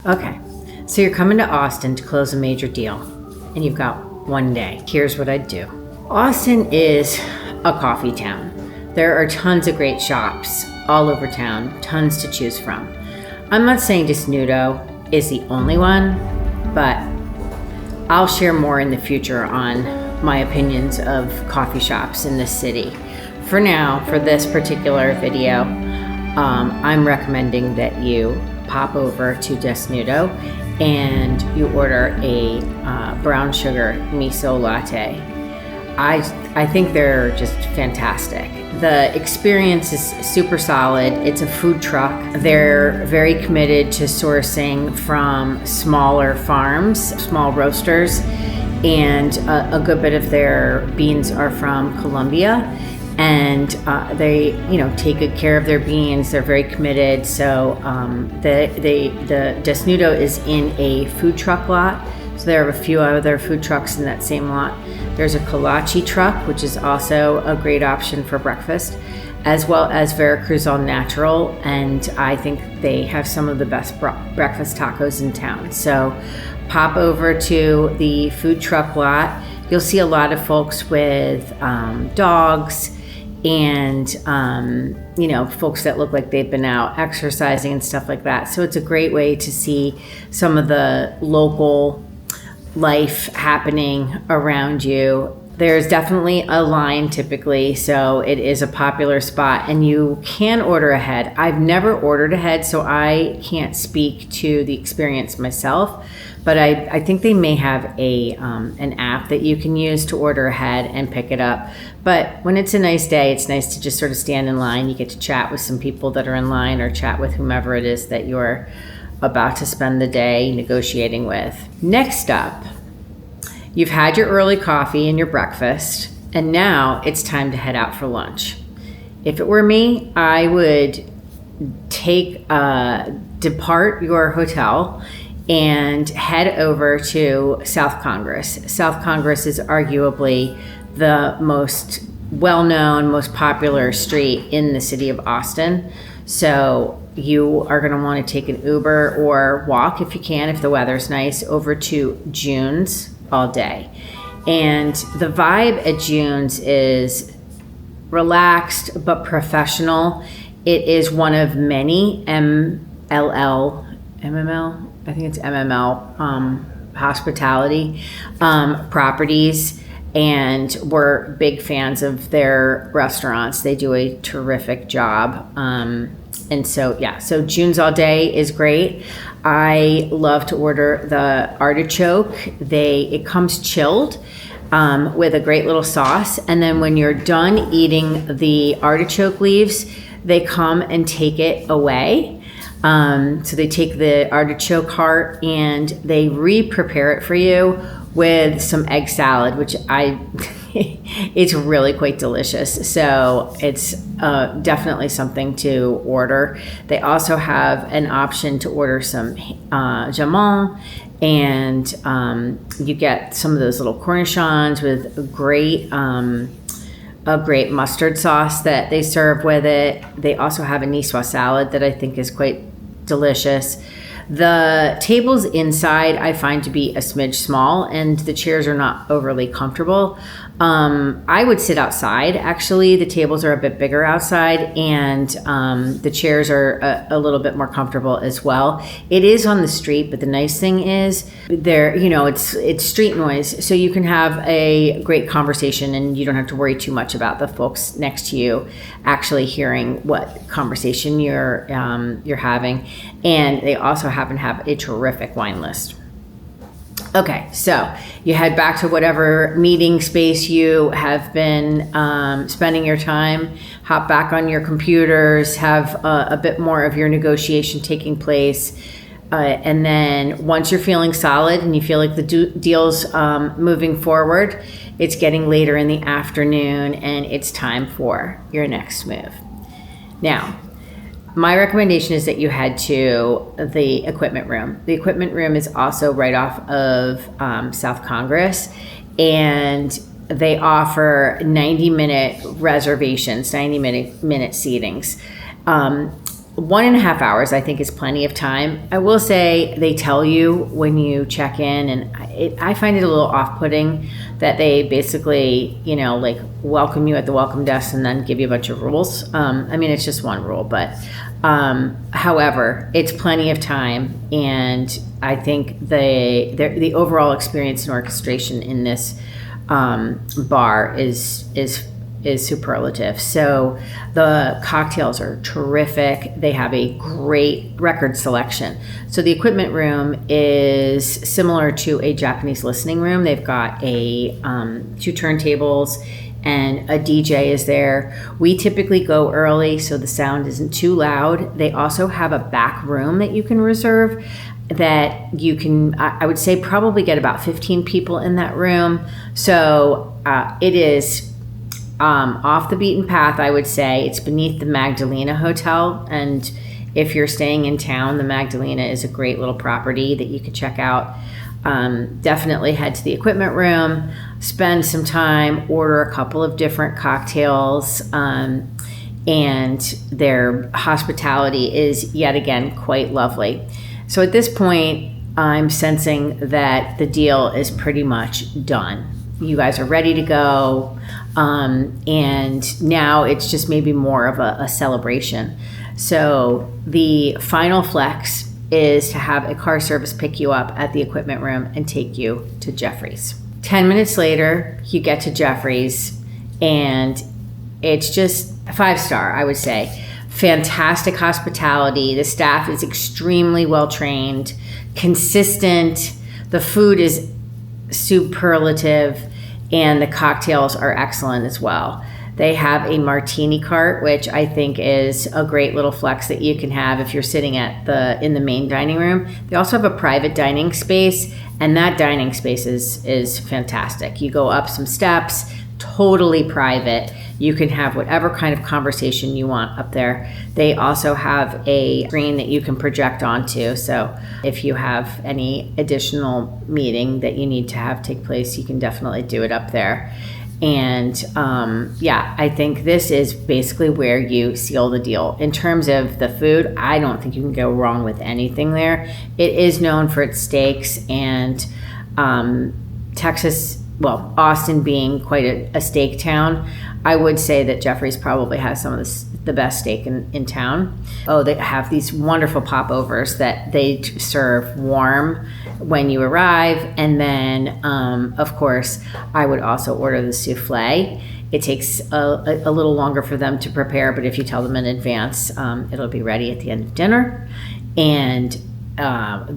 Okay, so you're coming to Austin to close a major deal, and you've got one day. Here's what I'd do. Austin is a coffee town. There are tons of great shops all over town, tons to choose from. I'm not saying Desnudo is the only one, but I'll share more in the future on my opinions of coffee shops in this city. For now, for this particular video, I'm recommending that you pop over to Desnudo and you order a brown sugar miso latte. I think they're just fantastic. The experience is super solid. It's a food truck. They're very committed to sourcing from smaller farms, small roasters, and a good bit of their beans are from Colombia. And they, take good care of their beans. They're very committed. So the Desnudo is in a food truck lot. So there are a few other food trucks in that same lot. There's a kolache truck, which is also a great option for breakfast, as well as Veracruz All Natural. And I think they have some of the best breakfast tacos in town. So pop over to the food truck lot. You'll see a lot of folks with dogs and folks that look like they've been out exercising and stuff like that. So it's a great way to see some of the local life happening around you. There's definitely a line typically, so it is a popular spot, and you can order ahead. I've never ordered ahead, so I can't speak to the experience myself, but I think they may have an app that you can use to order ahead and pick it up. But when it's a nice day, it's nice to just sort of stand in line. You get to chat with some people that are in line, or chat with whomever it is that you're about to spend the day negotiating with. Next up, you've had your early coffee and your breakfast, and now it's time to head out for lunch. If it were me, I would depart your hotel and head over to South Congress. South Congress is arguably the most well-known, most popular street in the city of Austin. So you are going to want to take an Uber or walk, if you can, if the weather's nice, over to June's all day. And the vibe at June's is relaxed but professional. It is one of many MML hospitality properties, and we're big fans of their restaurants. They do a terrific job. And so June's all day is great. I love to order the artichoke. It comes chilled with a great little sauce. And then when you're done eating the artichoke leaves, they come and take it away. So they take the artichoke heart and they re-prepare it for you with some egg salad, which it's really quite delicious. So it's definitely something to order. They also have an option to order some jamon, and you get some of those little cornichons with a great mustard sauce that they serve with it. They also have a niçoise salad that I think is quite delicious. The tables inside I find to be a smidge small, and the chairs are not overly comfortable. I would sit outside. Actually, the tables are a bit bigger outside, and the chairs are a little bit more comfortable as well. It is on the street, but the nice thing is it's street noise, so you can have a great conversation, and you don't have to worry too much about the folks next to you actually hearing what conversation you're having. And they also happen to have a terrific wine list. Okay, so you head back to whatever meeting space you have been spending your time, hop back on your computers, have a bit more of your negotiation taking place. And then once you're feeling solid and you feel like the deal's moving forward, it's getting later in the afternoon and it's time for your next move. Now, my recommendation is that you head to the equipment room. The equipment room is also right off of South Congress, and they offer 90-minute reservations, 90-minute seatings. 1.5 hours, I think, is plenty of time. I will say they tell you when you check in, and I find it a little off-putting that they basically, like welcome you at the welcome desk and then give you a bunch of rules. I mean, it's just one rule, but however, it's plenty of time, and I think the overall experience and orchestration in this bar is superlative. So the cocktails are terrific. They have a great record selection. So the equipment room is similar to a Japanese listening room. They've got a 2 turntables and a DJ is there. We typically go early so the sound isn't too loud. They also have a back room that you can reserve that you can, I would say, probably get about 15 people in that room. So it is off the beaten path, I would say. It's beneath the Magdalena Hotel, and if you're staying in town, the Magdalena is a great little property that you could check out. Definitely head to the equipment room, spend some time, order a couple of different cocktails, and their hospitality is yet again quite lovely. So at this point, I'm sensing that the deal is pretty much done. You guys are ready to go. And now it's just maybe more of a celebration. So the final flex is to have a car service pick you up at the equipment room and take you to Jeffrey's. 10 minutes later, you get to Jeffrey's, and it's just a 5-star, I would say. Fantastic hospitality. The staff is extremely well trained, consistent. The food is superlative, and the cocktails are excellent as well. They have a martini cart, which I think is a great little flex that you can have if you're sitting in the main dining room. They also have a private dining space, and that dining space is fantastic. You go up some steps, totally private. You can have whatever kind of conversation you want up there. They also have a screen that you can project onto. So if you have any additional meeting that you need to have take place, you can definitely do it up there. And I think this is basically where you seal the deal. In terms of the food, I don't think you can go wrong with anything there. It is known for its steaks, and Austin being quite a steak town, I would say that Jeffrey's probably has some of the best steak in town. Oh, they have these wonderful popovers that they serve warm when you arrive. And then, of course, I would also order the souffle. It takes a little longer for them to prepare, but if you tell them in advance, it'll be ready at the end of dinner. And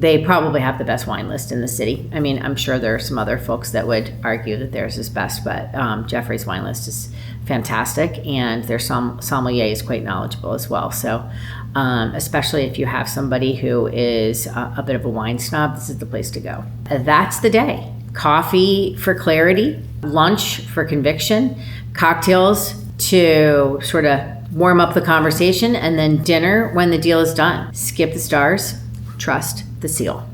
they probably have the best wine list in the city. I mean, I'm sure there are some other folks that would argue that theirs is best, but Jeffrey's wine list is fantastic, and their sommelier is quite knowledgeable as well. So especially if you have somebody who is a bit of a wine snob, this is the place to go. That's the day. Coffee for clarity, lunch for conviction, cocktails to sort of warm up the conversation, and then dinner when the deal is done. Skip the stars. Trust the seal.